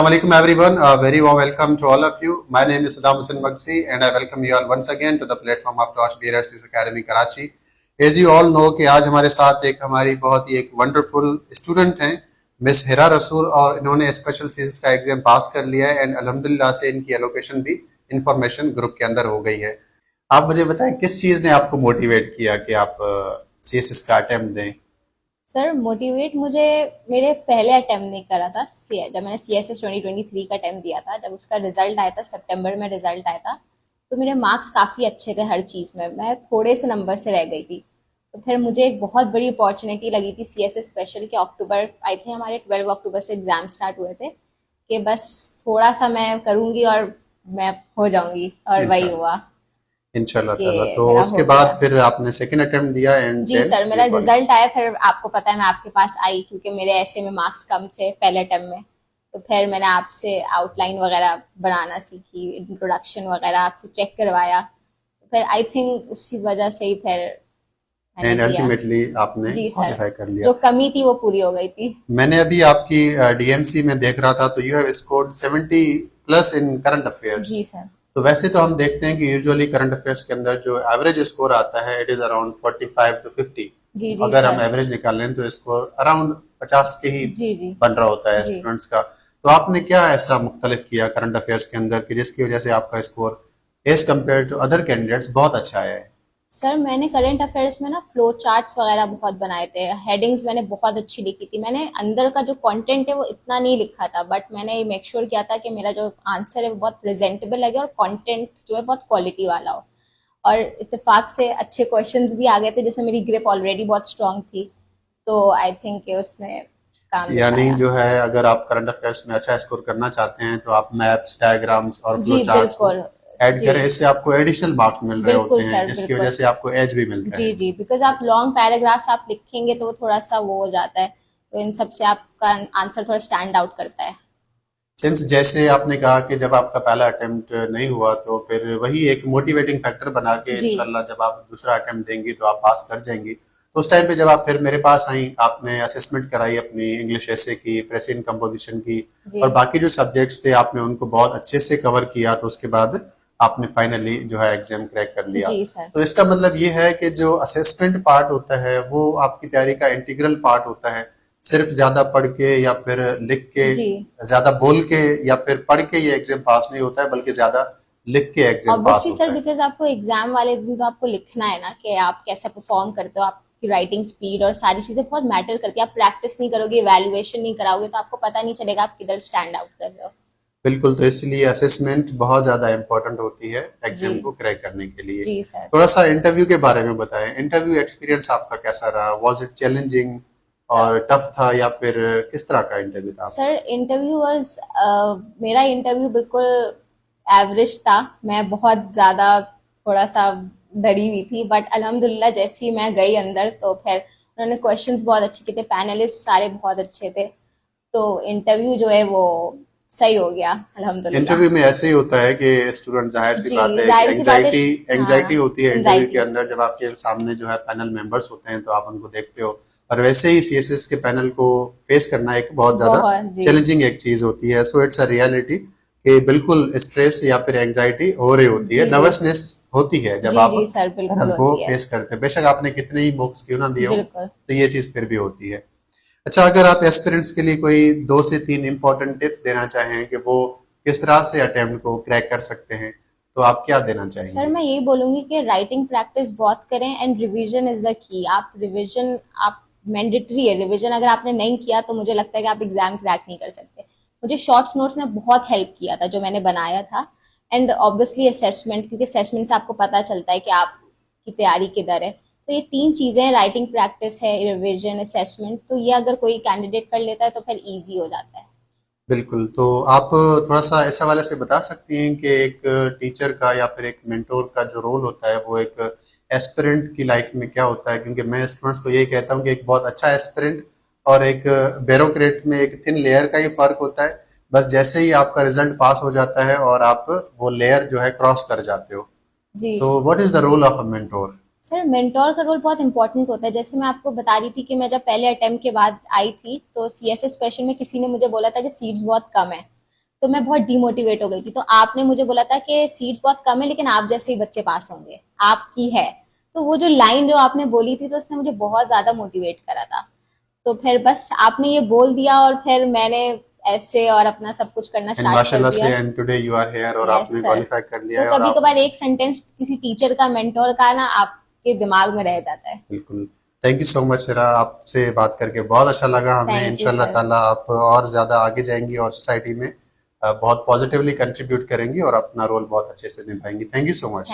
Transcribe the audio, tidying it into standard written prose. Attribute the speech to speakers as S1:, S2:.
S1: Assalamualaikum everyone. A very warm welcome to all of you. My name is Saddam Hussain Magsi and I welcome you all once again to the platform of Tosh BRS's Academy Karachi. As you all know कि आज हमारे साथ हमारी बहुत ही एक wonderful student हैं miss हिरा रसूल और इन्होंने स्पेशल सीरीज का एग्जाम पास कर लिया है एंड अल्हम्दुलिल्लाह से इनकी एलोकेशन भी इंफॉर्मेशन ग्रुप के अंदर हो गई है। आप मुझे बताएं किस चीज़ ने आपको मोटिवेट किया कि आप सीएसएस का अटेम्प्ट दें।
S2: सर मोटिवेट मुझे मेरे पहले अटेम्प्ट नहीं करा था। जब मैंने CSS 2023 का अटेम्प्ट दिया था, जब उसका रिजल्ट आया था, सितंबर में रिजल्ट आया था, तो मेरे मार्क्स काफ़ी अच्छे थे हर चीज़ में। मैं थोड़े से नंबर से रह गई थी। तो फिर मुझे एक बहुत बड़ी अपॉर्चुनिटी लगी थी CSS स्पेशल के। अक्टूबर आए थे हमारे, 12 अक्टूबर से एग्ज़ाम स्टार्ट हुए थे कि बस थोड़ा सा मैं करूँगी और मैं हो जाऊँगी, और वही
S1: इंशाल्लाह
S2: हुआ
S1: इंशाल्लाह
S2: कि
S1: ताला। तो
S2: मेरा
S1: उसके
S2: हो
S1: बाद
S2: गया।
S1: फिर आपने सेकंड अटेम्प्ट दिया एंड
S2: जी
S1: देन
S2: सर, मेरा
S1: यू क्वालिफाई।
S2: रिजल्ट आया, फिर आपको पता है मैं आपके पास आई क्योंकि मेरे ऐसे में मार्क्स कम थे पहले टर्म में। तो फिर मैंने आपसे आउटलाइन वगैरह बनाना सीखी, इंट्रोडक्शन वगैरह आपसे चेक करवाया। तो फिर आई थिंक उसी वजह से ही फिर मैंने
S1: एंड
S2: दिया।
S1: अल्टीमेटली आपने
S2: जी सर,
S1: क्वालिफाई कर लिया।
S2: जो कमी थी वो पूरी हो गई थी।
S1: मैंने अभी आपकी डीएमसी में देख रहा था तो you have scored 70 plus in current affairs.
S2: जी सर।
S1: तो वैसे तो हम देखते हैं कि यूजुअली करंट अफेयर्स के अंदर जो एवरेज स्कोर आता है इट इज अराउंड 45 टू 50।
S2: जी जी
S1: अगर हम
S2: सर।
S1: एवरेज निकाल लें तो स्कोर अराउंड 50 के ही
S2: जी जी।
S1: बन रहा होता है
S2: जी
S1: स्टूडेंट्स का। तो आपने क्या ऐसा मुख्तलिफ किया करंट अफेयर्स के अंदर कि जिसकी वजह से आपका score as compare to other candidates बहुत अच्छा आया है।
S2: सर, मैंने करंट अफेयर्स में ना फ्लो चार्ट्स वगैरह बहुत बनाए थे। हेडिंग्स मैंने बहुत अच्छी लिखी थी। मैंने अंदर का जो कंटेंट है वो इतना नहीं लिखा था, बट मैंने मेक श्योर किया था कि मेरा जो आंसर है वो बहुत प्रेजेंटेबल लगे और कंटेंट जो है बहुत क्वालिटी वाला हो। और इत्तेफाक से अच्छे क्वेश्चंस भी आ गए थे जिसमें मेरी ग्रिप ऑलरेडी बहुत स्ट्रांग थी। तो आई थिंक कि उसने काम
S1: यानी
S2: दिखाया।
S1: जो है अगर आप करंट अफेयर्स में अच्छा स्कोर करना चाहते हैं तो आप मैप्स डायग्राम्स और फ्लो
S2: जी
S1: चार्ट्स को
S2: बिल्कुल।
S1: ऐड
S2: जी
S1: करें। इससे आपको एडिशनल मार्क्स मिल रहे
S2: बिल्कुल
S1: होते हैं
S2: सर,
S1: जिसकी वजह
S2: बिल्कुल।
S1: से आपको एज भी मिलता
S2: जी
S1: है।
S2: जी, बिकॉज आप
S1: अच्छा,
S2: लॉन्ग पैराग्राफ्स आप लिखेंगे तो वो थोड़ा सा वो हो जाता है। तो इन सब से आपका आंसर थोड़ा स्टैंड आउट करता है।
S1: सिंस जैसे आपने कहा कि जब आपका पहला अटेम्प्ट नहीं हुआ तो फिर वही एक मोटिवेटिंग फैक्टर बना के
S2: जी
S1: इंशाल्लाह जब आप दूसरा अटेम्प्ट देंगी तो आप पास कर जाएंगी। तो उस टाइम पे जब आप फिर मेरे पास आई आपने असेसमेंट कराई अपनी इंग्लिश एसे की प्रेजेंट कंपोजिशन की
S2: जी
S1: और बाकी जो सब्जेक्ट्स थे आपने उनको बहुत अच्छे से कवर किया तो उसके बाद आपने फाइनली जो है एग्जाम क्रैक कर लिया।
S2: जी सर।
S1: तो इसका मतलब ये है कि जो असेसमेंट पार्ट होता है वो आपकी तैयारी का इंटीग्रल पार्ट होता है। सिर्फ ज्यादा पढ़ के या फिर लिख के
S2: जी
S1: ज्यादा बोल के या फिर पढ़ के ये एग्जाम पास नहीं होता है बल्कि ज्यादा लिख के एग्जाम पास
S2: ऑब्वियसली सर,
S1: होता है।
S2: बिकॉज आपको एग्जाम वाले दिन तो आपको लिखना है ना कि आप कैसे परफॉर्म करते हो। आपकी राइटिंग स्पीड और सारी चीजें बहुत मैटर करती है। आप प्रैक्टिस नहीं करोगे, इवैल्यूएशन नहीं कराओगे, तो आपको पता नहीं चलेगा आप किधर स्टैंड आउट कर रहे हो।
S1: बिल्कुल, तो इसलिए असेसमेंट बहुत ज़्यादा इम्पोर्टेंट होती है
S2: जी
S1: एग्जाम को क्रैक करने के लिए।
S2: जी सर।
S1: थोड़ा सा इंटरव्यू के बारे में बताएं। इंटरव्यू एक्सपीरियंस आपका कैसा रहा? वाज इट चैलेंजिंग और टफ था या फिर किस तरह का इंटरव्यू था आपका?
S2: सर इंटरव्यू वाज, मेरा इंटरव्यू बिल्कुल एवरेज था। मैं बहुत ज़्यादा थोड़ा सा डरी हुई थी, बट अल्हम्दुलिल्लाह जैसे ही मैं गई अंदर तो फिर उन्होंने क्वेश्चंस बहुत अच्छे किए थे। पैनलिस्ट सारे बहुत अच्छे थे। तो इंटरव्यू जो है वो सही हो गया अल्हम्दुलिल्लाह।
S1: इंटरव्यू में ऐसे ही होता है कि स्टूडेंट ज़ाहिर सी
S2: जी
S1: बात है एक
S2: जाहिर सी बात है।
S1: एंजाइटी एंजाइटी
S2: हाँ,
S1: होती है इंटरव्यू के
S2: एंजाइटी।
S1: अंदर जब आपके सामने जो है पैनल मेंबर्स होते हैं तो आप उनको देखते हो। और वैसे ही सीएसएस के पैनल को फेस करना एक बहुत ज़्यादा
S2: बहुत जी।
S1: चैलेंजिंग एक चीज़ होती है। सो इट्स अ रियलिटी कि बिल्कुल स्ट्रेस या फिर एंजाइटी हो रही होती है,
S2: जी जी।
S1: नर्वसनेस होती है जब
S2: जी
S1: आप
S2: जी सर, बिल्कुल
S1: पैनल को
S2: होती है।
S1: फेस करते हैं। बेशक आपने कितने ही मॉक्स क्यों ना दिए हो
S2: बिल्कुल।
S1: तो ये चीज़ फिर भी होती है। अच्छा, अगर आप एस्पिरेंट्स के लिए कोई 2 से 3 इंपॉर्टेंट टिप्स देना चाहें कि वो किस तरह से अटेम्प्ट को क्रैक कर सकते हैं तो आप क्या देना
S2: सर
S1: चाहेंगे?
S2: मैं यही बोलूंगी कि राइटिंग प्रैक्टिस बहुत करें and revision is the key. आप रिवीजन, आप मैंडेटरी है रिवीजन। अगर आपने नहीं किया तो मुझे लगता है कि आप एग्जाम क्रैक नहीं कर सकते। मुझे शॉर्ट्स नोट्स ने बहुत हेल्प किया था जो मैंने बनाया था। एंड ऑब्वियसली असेसमेंट, क्योंकि असेसमेंट से आपको पता चलता है कि आपकी तैयारी किधर है। तो ये तीन चीज़ें हैं, राइटिंग प्रैक्टिस है, रिवीजन, असेसमेंट। तो ये अगर कोई कैंडिडेट कर लेता है तो फिर ईजी हो जाता है।
S1: बिल्कुल, तो आप थोड़ा-सा इस हवाले से बता सकती हैं कि एक टीचर का या फिर एक मेंटर का जो रोल होता है वो एक एस्पिरेंट की लाइफ में क्या होता है? क्योंकि मैं स्टूडेंट्स को यही कहता हूँ कि एक बहुत अच्छा एस्पिरेंट और एक ब्यूरोक्रेट में एक थिन लेयर का ही फ़र्क होता है। बस जैसे ही आपका रिज़ल्ट पास हो जाता है और आप वो लेयर जो है क्रॉस कर जाते हो।
S2: जी
S1: तो what is the role of a mentor?
S2: Sir, mentor का रोल बहुत इंपॉर्टेंट होता है। जैसे मैं आपको बता रही थी कि मैं जब पहले अटेम्प्ट के बाद आई थी तो CSS स्पेशल में किसी ने मुझे बोला था कि सीट्स बहुत कम है। तो मैं बहुत डिमोटिवेट हो गई थी। तो आपने मुझे बोला था कि सीट्स बहुत कम है लेकिन आप जैसे ही बच्चे पास होंगे, आपकी है। तो वो जो लाइन जो आपने बोली थी तो उसने मुझे बहुत ज्यादा मोटिवेट करा था। तो फिर बस आपने ये बोल दिया और फिर मैंने ऐसे और अपना सब कुछ करना
S1: एंड
S2: स्टार्ट कर
S1: माशाल्लाह
S2: दिया।
S1: से and today you are here और
S2: यस
S1: आपने
S2: सर।
S1: क्वालिफाई कर लिया
S2: तो
S1: है और
S2: कभी
S1: आप
S2: कभार एक सेंटेंस किसी टीचर का, मेंटोर का ना आपके दिमाग में रह जाता है।
S1: बिल्कुल। थैंक यू सो मच हिरा, आपसे बात करके बहुत अच्छा लगा हमें।
S2: थैंक यू
S1: इंशाल्लाह
S2: सर।
S1: ताला आप और ज़्यादा आगे जाएंगी और सोसाइटी में बहुत पॉजिटिवली कंट्रीब्यूट करेंगी और अपना रोल बहुत अच्छे से निभाएंगी। Thank you so much.